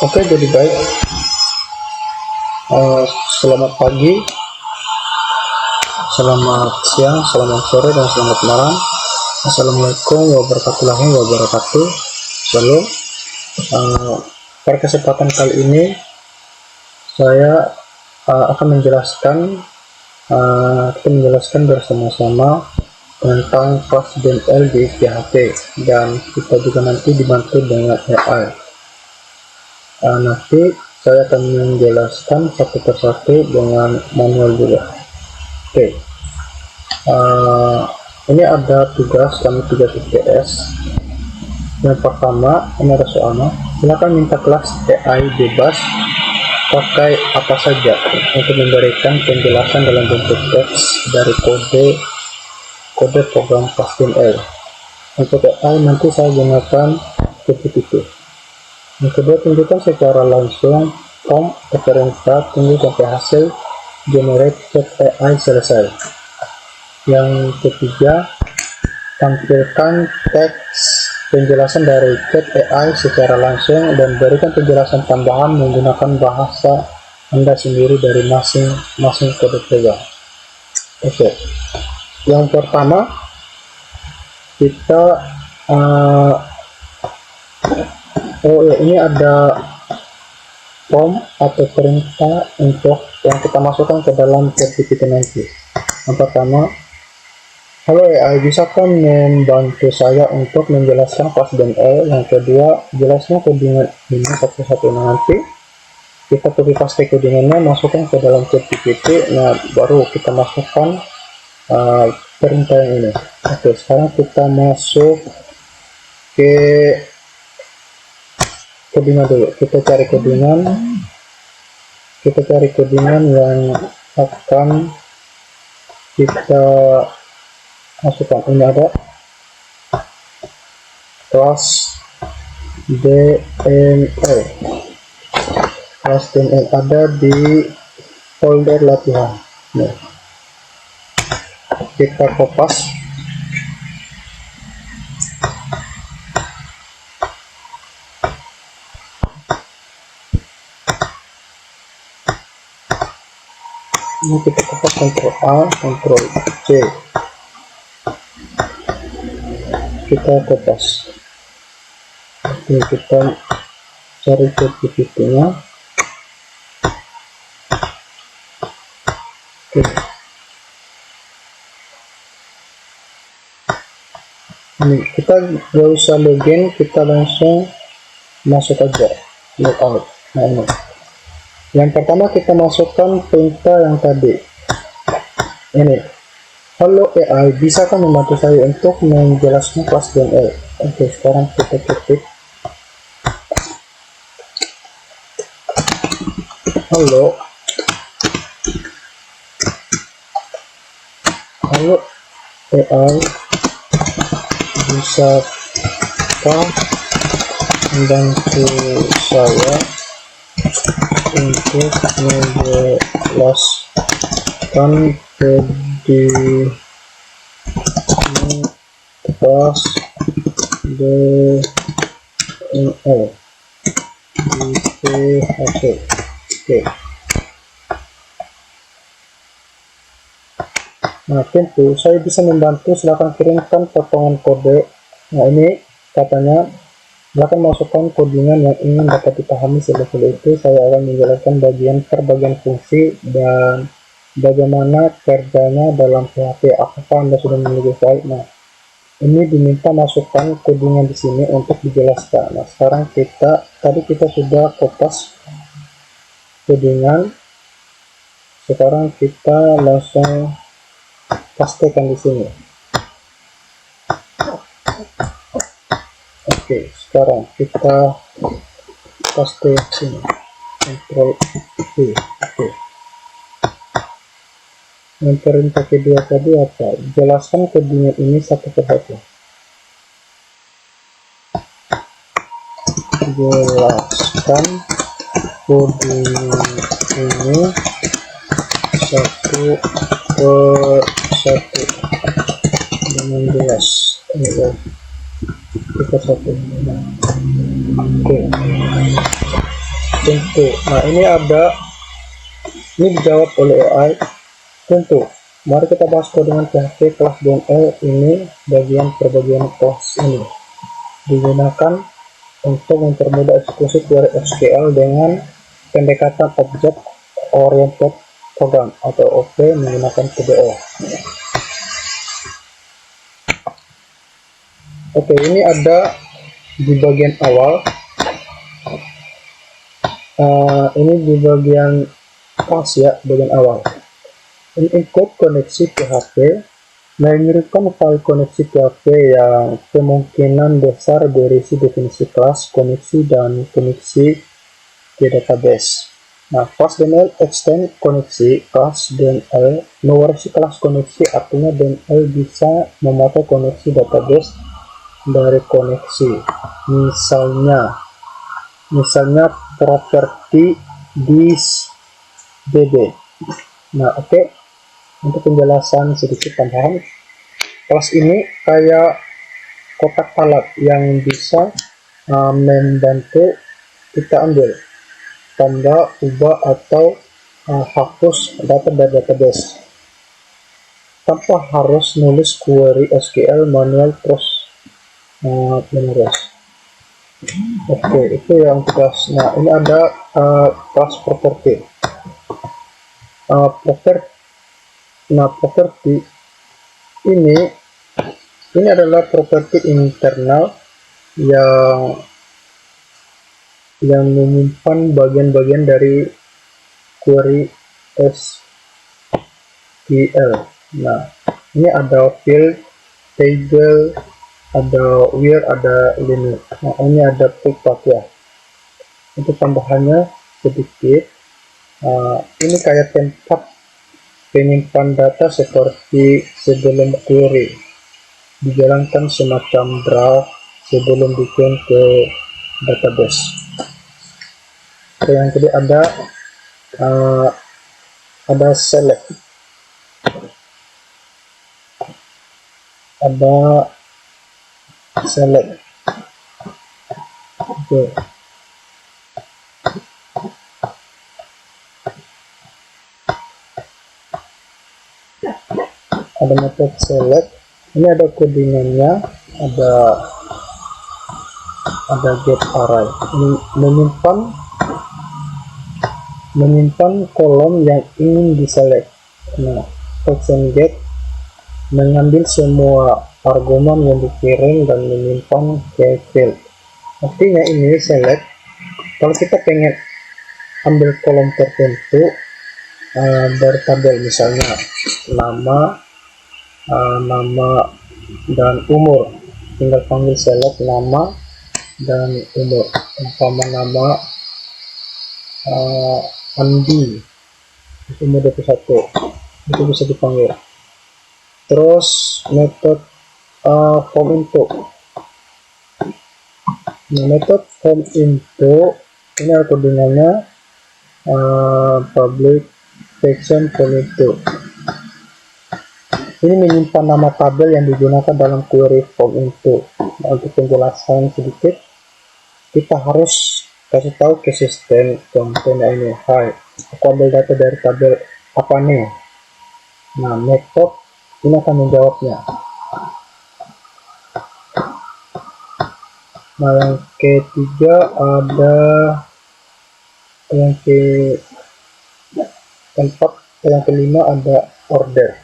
Oke, jadi baik. Selamat pagi, selamat siang, selamat sore, dan selamat malam. Assalamualaikum warahmatullahi wabarakatuh. Shalom. Pada kesempatan kali ini saya akan menjelaskan bersama-sama tentang FastDML di PHP, dan kita juga nanti dibantu dengan AI. Nanti saya akan menjelaskan satu persatu dengan manual juga. Oke. Ini ada tugas kami 3 TS. Yang pertama, ini ada soalnya, silakan minta kelas AI bebas pakai apa saja untuk memberikan penjelasan dalam bentuk teks dari kode program FastDML. Untuk AI nanti saya gunakan GPT. Yang kedua, tunjukkan secara langsung prompt referensa, tunggu sampai hasil generate chat AI selesai. Yang ketiga, tampilkan teks penjelasan dari chat AI secara langsung dan berikan penjelasan tambahan menggunakan bahasa Anda sendiri dari masing-masing kode program. Oke. Yang pertama, kita ini ada prompt atau perintah untuk yang kita masukkan ke dalam GPT nanti. Yang pertama, halo AI, bisakah membantu saya untuk menjelaskan FastDML? Yang kedua, jelasnya codingan ini satu-satu. Nanti kita copy paste codingannya, masukkan ke dalam GPT. Nah, baru kita masukkan perintah yang ini. Oke, sekarang kita masuk ke codingan dulu. Kita cari codingan yang akan kita masukkan. Ini ada kelas DML. Kelas DML ada di folder latihan. Nah, kita kopas. Ini kita kopas, Ctrl A, Ctrl C. Kita kopas. Ini kita cari GPT-nya. Oke. Ini kita gak usah login, kita langsung masuk aja, logout. Nah, ini yang pertama, kita masukkan perintah yang tadi ini, halo AI, bisakah membantu saya untuk menjelaskan FastDML? Oke, sekarang kita ketik halo AI, bisakah membantu saya untuk menjelaskan FastDML di PHP. Oke. Nah, tentu saya bisa membantu, silakan kirimkan potongan kode. Nah, ini katanya silakan masukkan codingan yang ingin dapat dipahami. Setelah itu saya akan menjelaskan bagian per bagian fungsi dan bagaimana kerjanya dalam PHP. Apakah Anda sudah memiliki file? Nah, ini diminta masukkan codingan di sini untuk dijelaskan. Nah, sekarang tadi kita sudah kopas codingan. Sekarang kita langsung pastekan di sini. Oke, sekarang kita paste sini. Ctrl V. Oke. Yang perintah kedua tadi apa? Jelaskan codingan ini satu persatu. Jelaskan codingan ini satu persatu dengan jelas. Kita satu. Oke. Tentu. Nah, ini dijawab oleh AI. Tentu. Mari kita bahas codingan PHP kelas DML. Ini bagian kelas ini digunakan untuk mempermudah eksekusi query SQL dengan pendekatan Object Oriented Program atau OP menggunakan PDO. Oke, ini ada di bagian awal. Ini di bagian kelas ya, bagian awal. Ini include koneksi PHP, mengirimkan file koneksi PHP yang kemungkinan besar berisi definisi kelas, koneksi, dan koneksi ke database. Nah, kelas DML extend koneksi, kelas DML mewarisi kelas koneksi, artinya DML bisa memakai koneksi database dari koneksi. Misalnya properti DB. Nah, oke. Untuk penjelasan sedikit tambahan, kelas ini kayak kotak alat yang bisa membantu kita ambil, tambah, ubah, atau hapus data dari database tanpa harus nulis query SQL manual terus menerus. Oke, itu yang kelas. Nah, ini ada kelas property. Property ini adalah properti internal yang menyimpan bagian-bagian dari query SQL. Nah, ini ada field, table, ada where, ada limit. Nah, ini ada pivot ya. Untuk tambahannya sedikit, ini kayak tempat penyimpan data seperti sebelum query, dijalankan semacam draft sebelum bikin ke database. Oke, yang kedua ada select, Oke. Ada method select. Ini ada codingannya, ada get array. Ini menyimpan kolom yang ingin diselect. Nah, function get mengambil semua argumen yang dikirim dan menyimpan ke field. Artinya ini select, kalau kita pengen ambil kolom tertentu dari tabel, misalnya nama dan umur, tinggal panggil select nama dan umur. Umpama nama Andi, umur 21, itu bisa dipanggil. Terus metode form info. Nah, metode form info ini ada codingannya, public section form info. Ini menyimpan nama tabel yang digunakan dalam query form info. Nah, untuk penjelasan sedikit, kita harus kasih tahu ke sistem, contohnya ini, hai, aku ambil data dari tabel apa nih. Nah, metode ini akan menjawabnya. Nah, yang ketiga ada yang kelima ada order.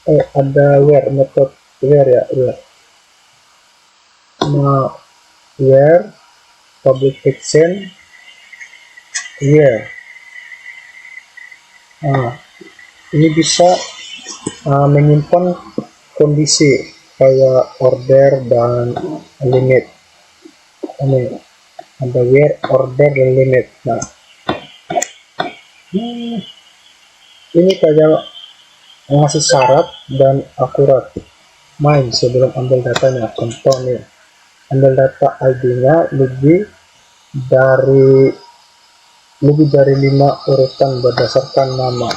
Ada where, method where ya, where. Nah, where public section where. Nah, ini bisa menyimpan kondisi kayak order dan limit. Ini ada where, order, dan limit. Nah, ini kayak ngasih syarat dan akurat main sebelum ambil datanya. Contoh nih, ambil data ID-nya lebih dari 5 urutan berdasarkan nama.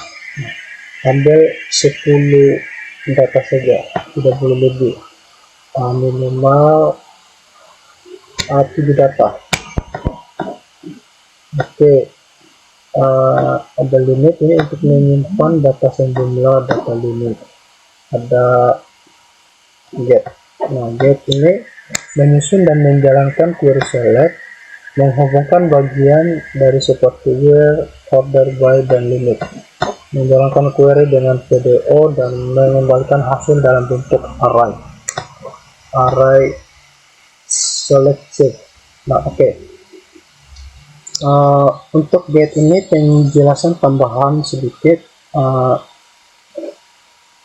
Ambil 10 data saja, tidak boleh lebih. Minimal tujuh data. Oke, ada limit ini untuk menyimpan data sejumlah data limit. Ada get. Nah, get ini menyusun dan menjalankan query select, menghubungkan bagian dari seperti where, order by, dan limit, menjalankan query dengan PDO, dan mengembalikan hasil dalam bentuk array selected. Nah, oke. Untuk get ini penjelasan tambahan sedikit.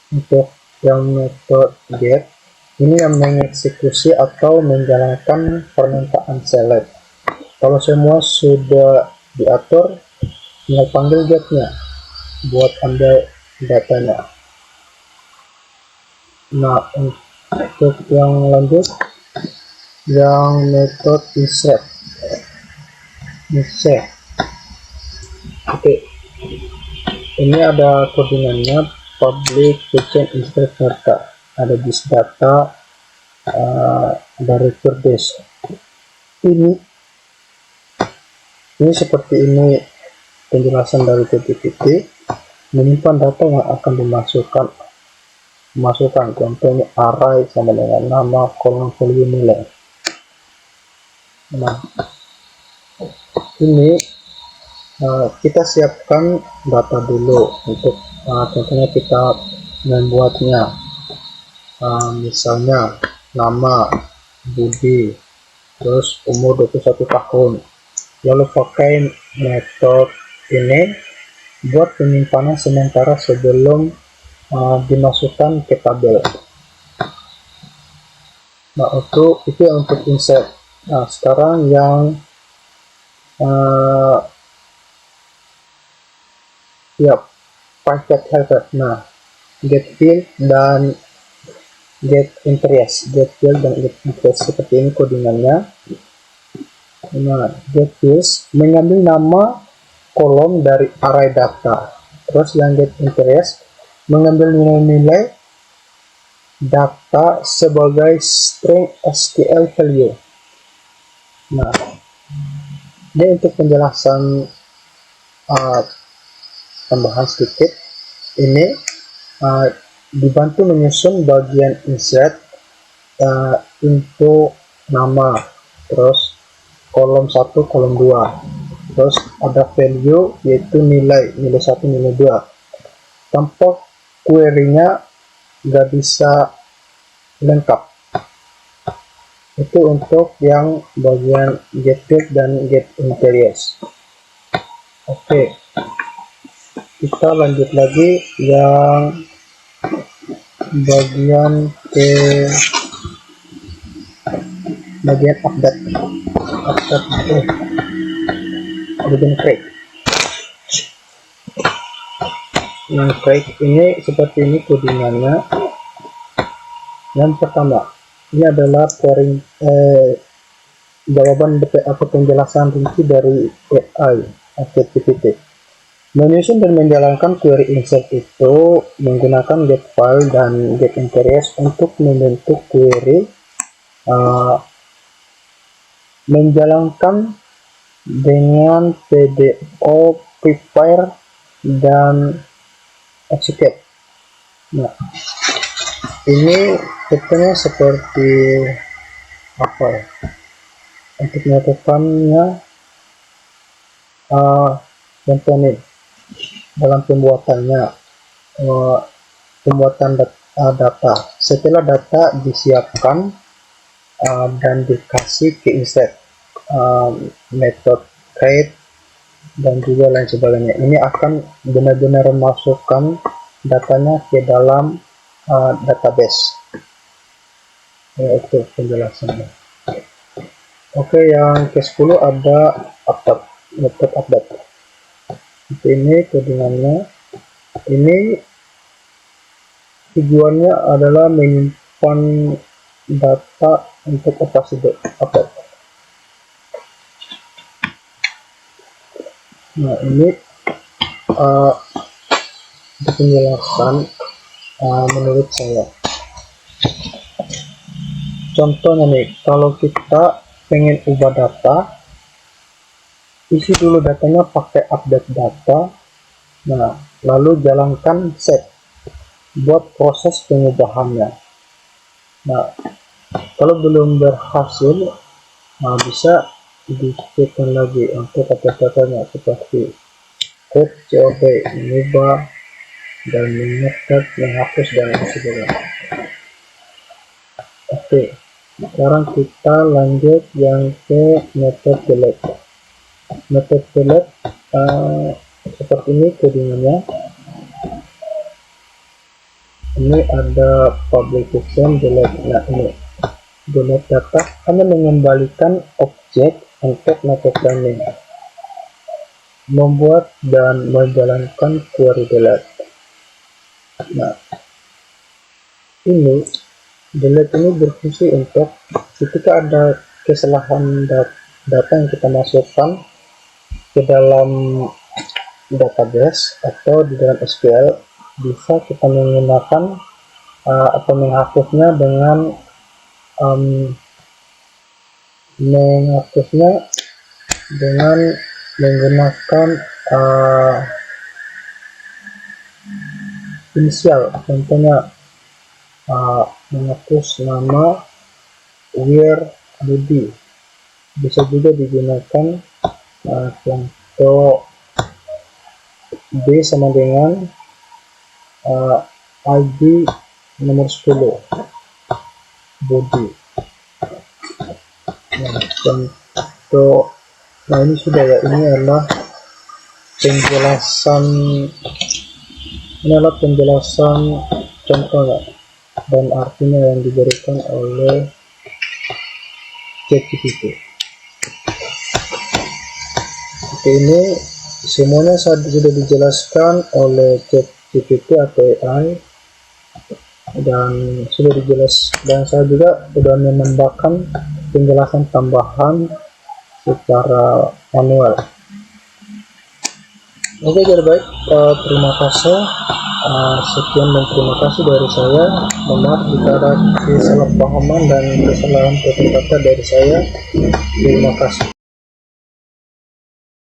Untuk yang metode get ini yang mengeksekusi atau menjalankan permintaan select. Kalau semua sudah diatur, tinggal panggil getnya buat ambil datanya. Nah, untuk yang lanjut, yang metode insert. Oke, ini ada codingannya, public kitchen insert data, ada this data, dari Verdes. Ini seperti ini penjelasan dari PPT, menyimpan data yang akan dimasukkan, contohnya array sama dengan nama, kolom, value, nilai. Nah, ini kita siapkan data dulu untuk contohnya kita membuatnya, misalnya nama Budi, terus umur 21 tahun, lalu pakai metode ini buat penyimpanan sementara sebelum dimasukkan ke tabel. Nah, itu untuk insert. Nah, sekarang yang private helper. Nah, get field dan get interest, seperti ini codingannya. Nah, get fields mengambil nama kolom dari array data, terus yang get interest mengambil nilai-nilai data sebagai string SQL value. Nah, ini untuk penjelasan tambahan sedikit. Ini dibantu menyusun bagian insert, info nama, terus kolom 1, kolom 2, terus ada value yaitu nilai 1, nilai 2. Tanpa query-nya nggak bisa lengkap. Itu untuk yang bagian get field dan get interest. Oke, kita lanjut lagi yang bagian update bagian create. Yang create ini seperti ini codingannya. Yang pertama, ini adalah jawaban atau penjelasan rinci dari AI ChatGPT. Menyusun dan menjalankan query insert itu menggunakan get file dan get interest untuk membentuk query, menjalankan dengan PDO, prepare, dan execute. Nah, ini contohnya seperti apa ya? Untuk melakukannya, contoh nih dalam pembuatannya, pembuatan data. Setelah data disiapkan dan dikasih ke insert, method create dan juga lain sebagainya, ini akan benar-benar masukkan datanya ke dalam database. Itu penjelasannya. Oke, yang ke-10 ada method update. Ini codingannya. Ini tujuannya adalah menyimpan data untuk operasi update. Nah, ini penjelasan menurut saya. Contohnya nih, kalau kita pengen ubah data, isi dulu datanya pakai update data. Nah, lalu jalankan set buat proses pengubahannya. Nah, kalau belum berhasil, nah bisa dicekkan lagi untuk update datanya seperti code COD mengubah dan menyetel, menghapus dan sebagainya. Oke, sekarang kita lanjut yang ke method delete. Method delete seperti ini codingannya. Ini ada publication delete. Nah, ini delete data hanya mengembalikan objek untuk method running, membuat dan menjalankan query delete. Nah, ini delete ini berfungsi untuk ketika ada kesalahan data yang kita masukkan ke dalam database atau di dalam SQL, bisa kita menggunakan atau menghapusnya dengan menggunakan inisial. Contohnya menghapus nama where Budi, bisa juga digunakan contoh B sama dengan ID nomor 10 Budi. Nah, contoh, nah ini sudah ya, ini adalah penjelasan contohnya dan artinya yang diberikan oleh ChatGPT. Oke, ini semuanya sudah dijelaskan oleh ChatGPT atau AI, dan saya juga sudah menambahkan penjelasan tambahan secara manual. Oke, jadi baik, terima kasih. Sekian dan terima kasih dari saya. Mohon maaf jika ada kesalahpahaman dan kesalahan kata-kata dari saya. Terima kasih.